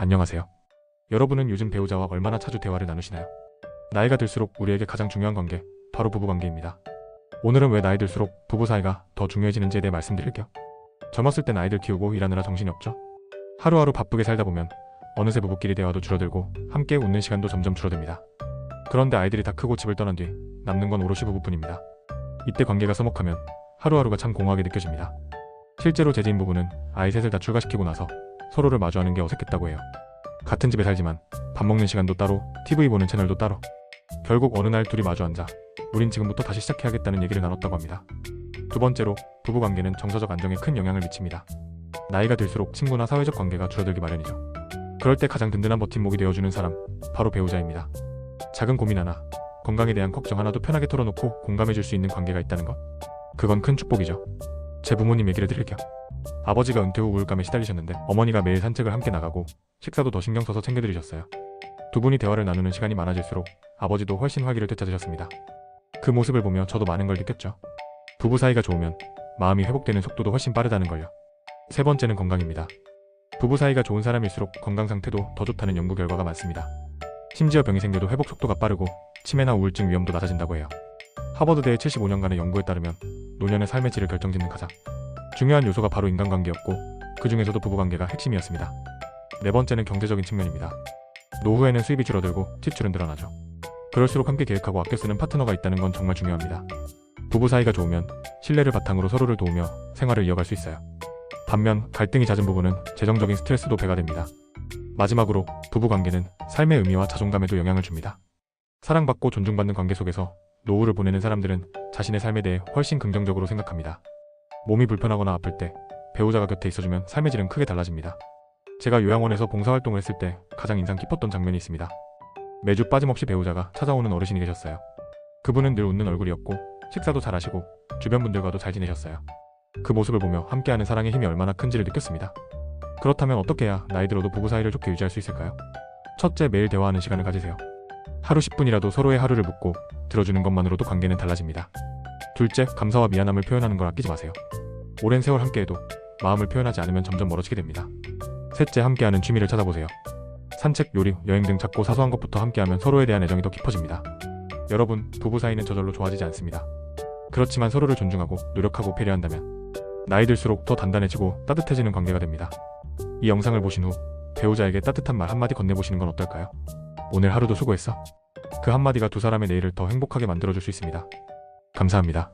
안녕하세요. 여러분은 요즘 배우자와 얼마나 자주 대화를 나누시나요? 나이가 들수록 우리에게 가장 중요한 관계, 바로 부부관계입니다. 오늘은 왜 나이 들수록 부부 사이가 더 중요해지는지에 대해 말씀드릴게요. 젊었을 땐 아이들 키우고 일하느라 정신이 없죠? 하루하루 바쁘게 살다 보면 어느새 부부끼리 대화도 줄어들고 함께 웃는 시간도 점점 줄어듭니다. 그런데 아이들이 다 크고 집을 떠난 뒤 남는 건 오롯이 부부뿐입니다. 이때 관계가 서먹하면 하루하루가 참 공허하게 느껴집니다. 실제로 제 지인 부부는 아이 셋을 다 출가시키고 나서 서로를 마주하는 게 어색했다고 해요. 같은 집에 살지만 밥 먹는 시간도 따로, TV 보는 채널도 따로. 결국 어느 날 둘이 마주 앉아 우린 지금부터 다시 시작해야겠다는 얘기를 나눴다고 합니다. 두 번째로, 부부관계는 정서적 안정에 큰 영향을 미칩니다. 나이가 들수록 친구나 사회적 관계가 줄어들기 마련이죠. 그럴 때 가장 든든한 버팀목이 되어주는 사람, 바로 배우자입니다. 작은 고민 하나, 건강에 대한 걱정 하나도 편하게 털어놓고 공감해줄 수 있는 관계가 있다는 것, 그건 큰 축복이죠. 제 부모님 얘기를 드릴게요. 아버지가 은퇴 후 우울감에 시달리셨는데 어머니가 매일 산책을 함께 나가고 식사도 더 신경 써서 챙겨드리셨어요. 두 분이 대화를 나누는 시간이 많아질수록 아버지도 훨씬 활기를 되찾으셨습니다. 그 모습을 보며 저도 많은 걸 느꼈죠. 부부 사이가 좋으면 마음이 회복되는 속도도 훨씬 빠르다는 걸요. 세 번째는 건강입니다. 부부 사이가 좋은 사람일수록 건강 상태도 더 좋다는 연구 결과가 많습니다. 심지어 병이 생겨도 회복 속도가 빠르고 치매나 우울증 위험도 낮아진다고 해요. 하버드대의 75년간의 연구에 따르면 노년의 삶의 질을 결정짓는 가장 중요한 요소가 바로 인간관계였고, 그 중에서도 부부관계가 핵심이었습니다. 네 번째는 경제적인 측면입니다. 노후에는 수입이 줄어들고 지출은 늘어나죠. 그럴수록 함께 계획하고 아껴 쓰는 파트너가 있다는 건 정말 중요합니다. 부부 사이가 좋으면 신뢰를 바탕으로 서로를 도우며 생활을 이어갈 수 있어요. 반면 갈등이 잦은 부부는 재정적인 스트레스도 배가 됩니다. 마지막으로, 부부관계는 삶의 의미와 자존감에도 영향을 줍니다. 사랑받고 존중받는 관계 속에서 노후를 보내는 사람들은 자신의 삶에 대해 훨씬 긍정적으로 생각합니다. 몸이 불편하거나 아플 때 배우자가 곁에 있어주면 삶의 질은 크게 달라집니다. 제가 요양원에서 봉사활동을 했을 때 가장 인상 깊었던 장면이 있습니다. 매주 빠짐없이 배우자가 찾아오는 어르신이 계셨어요. 그분은 늘 웃는 얼굴이었고 식사도 잘 하시고 주변 분들과도 잘 지내셨어요. 그 모습을 보며 함께하는 사랑의 힘이 얼마나 큰지를 느꼈습니다. 그렇다면 어떻게 해야 나이 들어도 부부 사이를 좋게 유지할 수 있을까요? 첫째, 매일 대화하는 시간을 가지세요. 하루 10분이라도 서로의 하루를 묻고 들어주는 것만으로도 관계는 달라집니다. 둘째, 감사와 미안함을 표현하는 걸 아끼지 마세요. 오랜 세월 함께해도 마음을 표현하지 않으면 점점 멀어지게 됩니다. 셋째, 함께하는 취미를 찾아보세요. 산책, 요리, 여행 등 작고 사소한 것부터 함께하면 서로에 대한 애정이 더 깊어집니다. 여러분, 부부 사이는 저절로 좋아지지 않습니다. 그렇지만 서로를 존중하고 노력하고 배려한다면 나이 들수록 더 단단해지고 따뜻해지는 관계가 됩니다. 이 영상을 보신 후 배우자에게 따뜻한 말 한마디 건네보시는 건 어떨까요? 오늘 하루도 수고했어. 그 한마디가 두 사람의 내일을 더 행복하게 만들어줄 수 있습니다. 감사합니다.